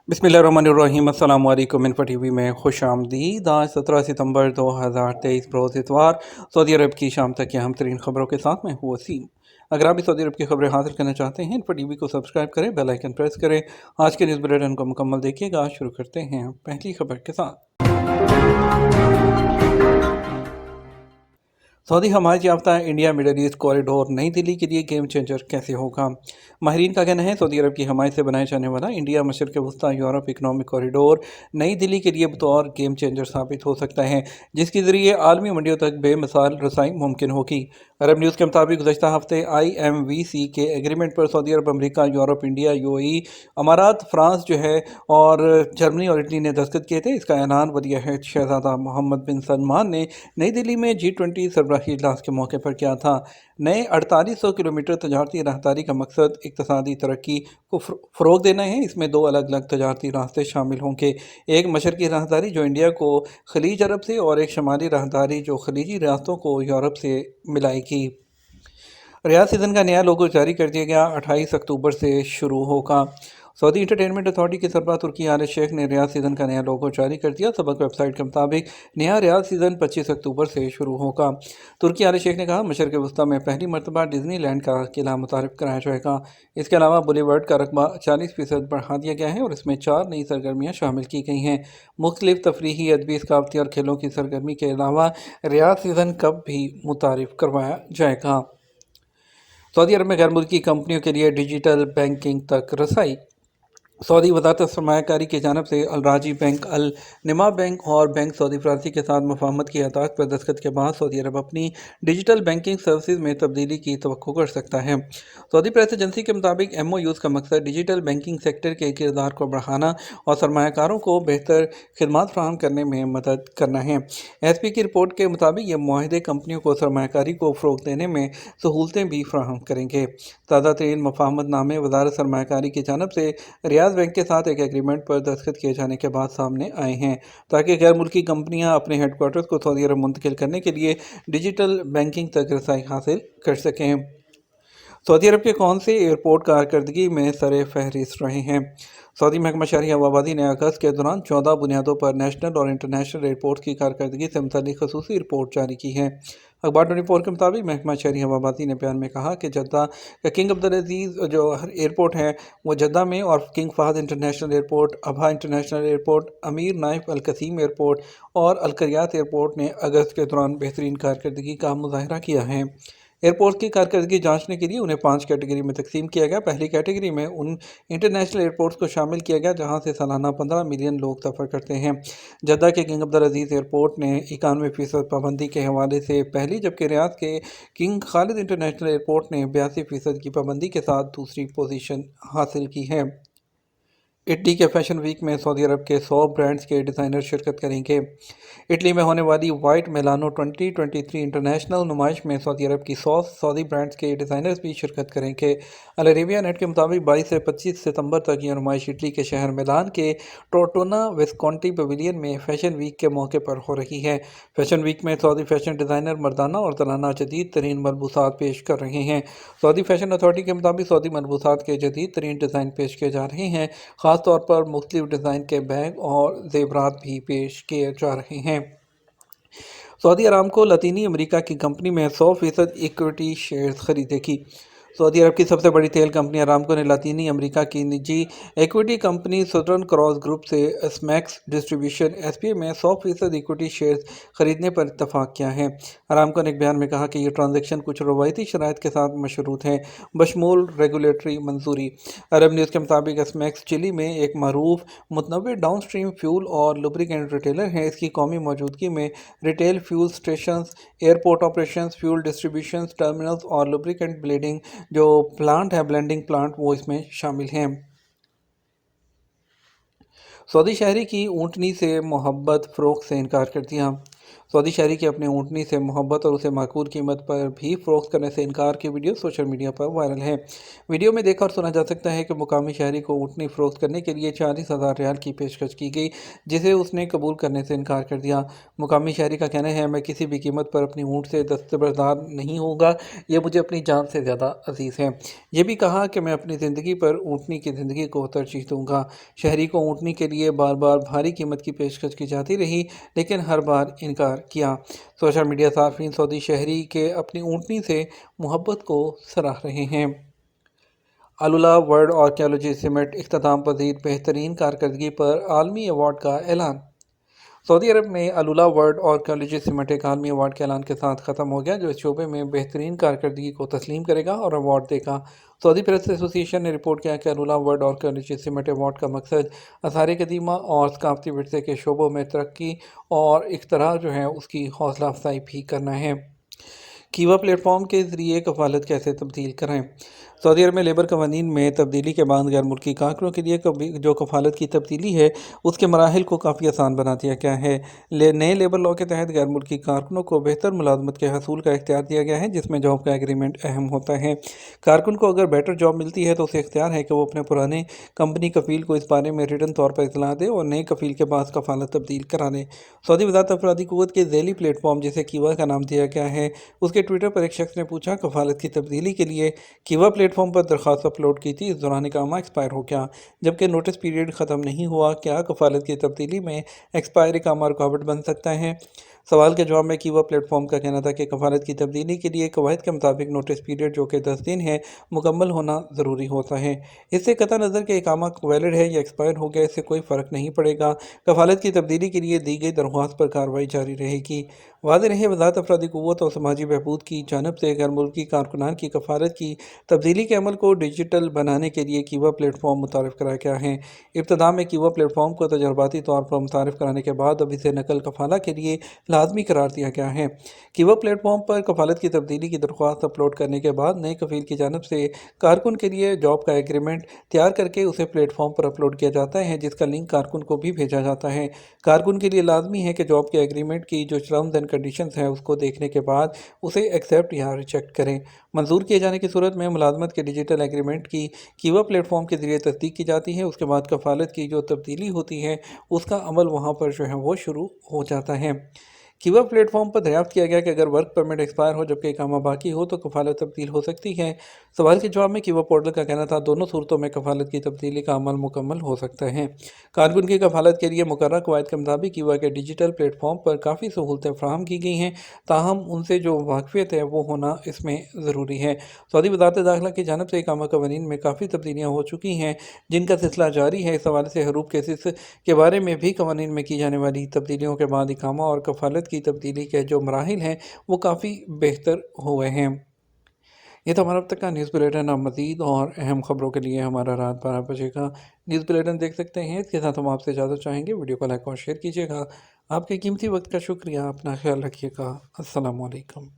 बिस्मिल्लाहिर्रहमानिर्रहीम। अस्सलाम वालेकुम। इन्फो टीवी में खुश आमदीद। आज 17 सितंबर 2023 रोज़ इतवार सऊदी अरब की शाम तक की अहम तरीन खबरों के साथ मैं हूँ वसीम। अगर आप भी सऊदी अरब की खबरें हासिल करना चाहते हैं इन्फो टीवी को सब्सक्राइब करें, बेल आइकन प्रेस करें। आज के न्यूज़ बुलेटिन को मुकम्मल देखिएगा। शुरू करते हैं पहली खबर के साथ। सऊदी हमायत याफ्ता इंडिया मिडल ईस्ट कॉरिडोर नई दिल्ली के लिए गेम चेंजर कैसे होगा। माहिरीन का कहना है सऊदी अरब की हमायत से बनाया जाने वाला इंडिया मशरक़ वस्ता यूरोप इकनॉमिक कॉरिडोर नई दिल्ली के लिए बतौर गेम चेंजर साबित हो सकता है, जिसके ज़रिए आलमी मंडियों तक बेमिसाल रसाई मुमकिन होगी। अरब न्यूज़ के मुताबिक गुज़श्ता हफ्ते IMVC के एग्रीमेंट पर सऊदी अरब, अमरीका, यूरोप, इंडिया, UAE, अमारात, फ्रांस जो है और जर्मनी और इटली ने दस्तखत किए थे। इसका ऐलान वली अहद शहजादा मोहम्मद बिन सलमान ने नई दिल्ली में G20 सरबराही इजलास के मौके पर किया था। नए 4800 किलोमीटर तजारती राहदारी का मकसद इक़्तिसादी तरक्की को फ़रोग़ देना है। इसमें दो अलग अलग तजारती रास्ते शामिल होंगे, एक मशरक़ी राहदारी जो इंडिया को खलीज अरब से और एक शमाली राहदारी जो खलीजी रियासतों को यूरोप से मिलाएगी। रियाद सीज़न का नया लोगो जारी कर दिया गया, 28 अक्टूबर से शुरू होगा। सऊदी इंटरटेनमेंट अथॉरिटी के सरबराह तुर्की आल शेख ने रियाद सीज़न का नया लोगो जारी कर दिया। सबक वेबसाइट के मुताबिक नया रियाद सीज़न 25 अक्टूबर से शुरू होगा। तुर्की आल शेख ने कहा मशरक़ वस्ता में पहली मरतबा डिज़नी लैंड का किला मुतारिफ कराया जाएगा। इसके अलावा बुलेवर्ड का रकबा 40% बढ़ा दिया गया है और इसमें 4 नई सरगर्मियाँ शामिल की गई हैं। मुख्तलिफ तफरीही, अदबी, सकाफती और खेलों की सरगर्मी के अलावा रियाद सीज़न कप भी मुतारिफ करवाया जाएगा। सऊदी अरब में गैर मुल्की कंपनियों के लिए डिजिटल बैंकिंग तक रसाई। सऊदी वज़ारत सरमायाकारी की जानिब से अल राजी बैंक, अल निमा बैंक और बैंक सऊदी फ्रांसी के साथ मुफाहमत की हदायत पर दस्तखत के बाद सऊदी अरब अपनी डिजिटल बैंकिंग सर्विसेज में तब्दीली की तवक्को कर सकता है। सऊदी प्रेस एजेंसी के मुताबिक MOUs का मकसद डिजिटल बैंकिंग सेक्टर के किरदार को बढ़ाना और सरमायाकारों को बेहतर खिदमात फराहम करने में मदद करना है। SP की रिपोर्ट के मुताबिक ये मुआहदे कंपनियों को सरमायाकारी को फ़रोग़ देने में सहूलतें भी फराहम करेंगे। ताज़ा तरीन मुफाहमतनामे वज़ारत सरमायाकारी की जानिब से रियाद बैंक के साथ एक एग्रीमेंट पर दस्तखत किए जाने के बाद सामने आए हैं, ताकि गैर मुल्की कंपनियां अपने हेडक्वार्टर्स को सऊदी अरब मुंतकिल करने के लिए डिजिटल बैंकिंग तक रसाई हासिल कर सकें। सऊदी अरब के कौन से एयरपोर्ट कारकर्दगी में सरे फहरिस्त रहे हैं। सऊदी महकमा शहरी हवाबाजी ने अगस्त के दौरान 14 बुनियादों पर नेशनल और इंटरनेशनल एयरपोर्ट की कारकर्दगी से मुतालिक खसूसी रिपोर्ट जारी की है। अखबार 24 के मुताबिक महकमा शहरी हवाबाजी ने बयान में कहा कि जद्दा का किंग अब्दुल अजीज़ जो एयरपोर्ट है वो जद्दा में, और King Fahd international airport, Abha international airport, Amir Naif Al Qassim airport और अल करियात एयरपोर्ट ने अगस्त के दौरान बेहतरीन कारकर्दगी का मुजाहरा किया है। एयरपोर्ट की कारकर्दगी जांचने के लिए उन्हें 5 कैटेगरी में तकसीम किया गया। पहली कैटेगरी में उन इंटरनेशनल एयरपोर्ट्स को शामिल किया गया जहां से सालाना 15 मिलियन लोग सफ़र करते हैं। जद्दा के किंग अब्दुल अजीज़ एयरपोर्ट ने 91% पाबंदी के हवाले से पहली, जबकि रियाद के किंग खालिद इंटरनेशनल एयरपोर्ट ने 82% की पाबंदी के साथ दूसरी पोजीशन हासिल की है। इटली के फैशन वीक में सऊदी अरब के 100 ब्रांड्स के डिज़ाइनर शिरकत करेंगे। इटली में होने वाली वाइट मेलानो 2023 इंटरनेशनल नुमाइश में सऊदी अरब की 100 सऊदी ब्रांड्स के डिज़ाइनर्स भी शिरकत करेंगे। अल अरेबिया नेट के मुताबिक 22 से 25 सितंबर तक यह नुमाइश इटली के शहर मिलान के टोर्टोना विस्कॉन्टी पवेलियन में फैशन वीक के मौके पर हो रही है। फैशन वीक में सऊदी फैशन डिज़ाइनर मर्दाना और ज़नाना जदीद तरीन मलबूसात पेश कर रहे हैं। सऊदी फैशन अथॉरिटी के मुताबिक सऊदी मलबूसात के जदीद तरीन डिज़ाइन पेश किए जा रहे हैं। ख़ास तौर पर मुख्तलिफ डिज़ाइन के बैग और ज़ेवरात भी पेश किए जा रहे हैं। सऊदी अरामको लतीनी अमेरिका की कंपनी में 100% इक्विटी शेयर्स खरीदेगी। सऊदी अरब की सबसे बड़ी तेल कंपनी अरामको ने लातीनी अमेरिका की निजी equity company southern cross group से स्मैक्स डिस्ट्रीब्यूशन SPA में 100% इक्विटी शेयर्स खरीदने पर इत्तफाक किया है। अरामको ने एक बयान में कहा कि यह ट्रांजैक्शन कुछ रवायती शराइत के साथ मशरूत है, बशमूल रेगुलेटरी मंजूरी। अरब न्यूज़ के मुताबिक स्मैक्स चिली में एक मरूफ मुतनव्वे डाउनस्ट्रीम फ्यूल और लुब्रिकेंट रिटेलर है। इसकी कौमी मौजूदगी में retail fuel stations, airport operations, fuel distribution terminals और लुब्रिकेंट ब्लेडिंग जो प्लांट है, ब्लेंडिंग प्लांट, वो इसमें शामिल हैं। सऊदी शहरी की ऊँटनी से मोहब्बत फ़रोख्त से इनकार कर दिया। सऊदी शहरी की अपनी ऊँटनी से मोहब्बत और उसे माकूल कीमत पर भी फ़रोख्त करने से इनकार की वीडियो सोशल मीडिया पर वायरल है। वीडियो में देखा और सुना जा सकता है कि मुकामी शहरी को ऊँटनी फ़रोख्त करने के लिए 40,000 रियाल की पेशकश की गई, जिसे उसने कबूल करने से इनकार कर दिया। मुकामी शहरी का कहना है, मैं किसी भी कीमत पर अपनी ऊँट से दस्तबरदार नहीं होगा, ये मुझे अपनी जान से ज़्यादा अजीज़ है। ये भी कहा कि मैं अपनी ज़िंदगी पर ऊँटनी की ज़िंदगी को तरजीह दूँगा। शहरी को ऊँटनी के लिए बार बार भारी कीमत की पेशकश की जाती रही, लेकिन हर बार इनकार किया। सोशल मीडिया सार्फिन सऊदी शहरी के अपनी ऊँटनी से मोहब्बत को सराह रहे हैं। अलुला वर्ल्ड आर्कियोलॉजी समिट इख्तिताम पजीर बेहतरीन कारकर्दगी पर आलमी अवार्ड का ऐलान। सऊदी अरब में अलुला वर्ल्ड आर्कियोलॉजी समिट एक आलमी अवार्ड के ऐलान के साथ ख़त्म हो गया, जो इस शोबे में बेहतरीन कारकर्दगी को तस्लीम करेगा और अवार्ड देगा। सऊदी प्रेस एसोसिएशन ने रिपोर्ट किया कि अलुला वर्ल्ड आर्कियोलॉजी समिट अवार्ड का मकसद आसार कदीमा और सकाफती विरसे के शोबों में तरक्की और इख्तरा जो है उसकी हौसला अफजाई भी करना है। कीवा प्लेटफॉर्म के ज़रिए कफालत कैसे तब्दील करें। सऊदी अरब में लेबर कवानीन में तब्दीली के बाद गैर मुल्की कारकुनों के लिए जो कफालत की तब्दीली है उसके मराहिल को काफ़ी आसान बना दिया गया है। नए लेबर लॉ के तहत गैर मुल्की कारकुनों को बेहतर मुलाजमत के हसूल का इख्तियार दिया गया है, जिसमें जॉब का एग्रीमेंट अहम होता है। कारकुन को अगर बेटर जॉब मिलती है तो उसे इख्तियार है कि वो अपने पुराने कंपनी कफील को इस बारे में रिटन तौर पर इतला दे और नए कफील के पास कफालत तब्दील करा दे। सऊदी वज़ारत अफरादी क़ुव्वत के ज़ैली प्लेटफॉर्म, जिसे कीवा का नाम दिया गया है, उसके ट्विटर पर एक शख्स ने पूछा, कफालत की तब्दीली के लिए कीवा प्लेटफॉर्म पर दरख्वास्त अपलोड की थी, इस दौरान इकामा एक्सपायर हो गया, जबकि नोटिस पीरियड ख़त्म नहीं हुआ। क्या कफालत की तब्दीली में एक्सपायर इकामा रुकावट बन सकता है? सवाल के जवाब में कीवा प्लेटफॉर्म का कहना था कि कफालत की तब्दीली के लिए कवायद के मुताबिक नोटिस पीरियड, जो कि 10 दिन है, मुकम्मल होना ज़रूरी होता है। इससे कतई नज़र के इकामा वैलिड है या एक्सपायर हो गया, इससे कोई फ़र्क नहीं पड़ेगा। कफालत की तब्दीली के लिए दी गई दरख्वास्त पर कार्रवाई जारी रहेगी। वाज़ेह रहे, वज़ारत अफरादी क़ुव्वत और समाजी बहबूद की जानिब से गैर मुल्की कारकुनान की कफालत की तब्दीली के अमल को डिजिटल बनाने के लिए कीवा प्लेटफॉर्म मुतारिफ़ कराया गया है। इब्तिदा में कीवा प्लेटफॉर्म को तजर्बाती तौर पर मुतारिफ़ कराने के बाद अब इसे नकल कफाला के लिए लाजमी करार दिया गया है। कीवा प्लेटफॉर्म पर कफालत की तब्दीली की दरख्वास्त अपलोड करने के बाद नए कफील की जानिब से कारकुन के लिए जॉब का एग्रीमेंट तैयार करके उसे प्लेटफॉर्म पर अपलोड किया जाता है, जिसका लिंक कारकुन को भी भेजा जाता है। कारकुन के लिए लाजमी है कि जॉब के एग्रीमेंट की जो टर्म्स एंड कंडीशंस हैं उसको देखने के बाद उसे एक्सेप्ट या रिजेक्ट करें। मंजूर किए जाने की सूरत में मुलाजमत के डिजिटल एग्रीमेंट की कीवा प्लेटफॉर्म के जरिए तस्दीक की जाती है। उसके बाद कफालत की जो तब्दीली होती है उसका अमल वहाँ पर जो है वो शुरू हो जाता है। कीवा प्लेटफॉर्म पर दरियाफ्त किया गया कि अगर वर्क परमिट एक्सपायर हो जबकि इकामा बाकी हो तो कफालत तब्दील हो सकती है। सवाल के जवाब में कीवा पोर्टल का कहना था, दोनों सूरतों में कफालत की तब्दीली का अमल मुकम्मल हो सकता है। कारकुन की कफालत के लिए मुकर्रर कवायद के मुताबिक कीवा के डिजिटल प्लेटफॉर्म पर काफ़ी सहूलतें फराहम की गई हैं, ताहम उनसे जो वाकफियत है वो होना इसमें ज़रूरी है। सऊदी वज़ारत दाखिला की जानिब से इकामा कवानीन में काफ़ी तब्दीलियाँ हो चुकी हैं, जिनका सिलसिला जारी है। इस हवाले से हरूब केसेस के बारे में भी कवानीन में की जाने वाली तब्दीलियों के बाद इकामा और कफालत की तब्दीली के जो मराहिल हैं वो काफ़ी बेहतर हुए हैं। ये तो हमारा अब तक का न्यूज़ बुलेटिन। अब मज़ीद और अहम खबरों के लिए हमारा रात 12 बजे का न्यूज़ बुलेटिन देख सकते हैं। इसके साथ हम आपसे इजाज़त चाहेंगे। वीडियो को लाइक और शेयर कीजिएगा। आपके कीमती वक्त का शुक्रिया। अपना ख्याल रखिएगा। अस्सलाम वालेकुम।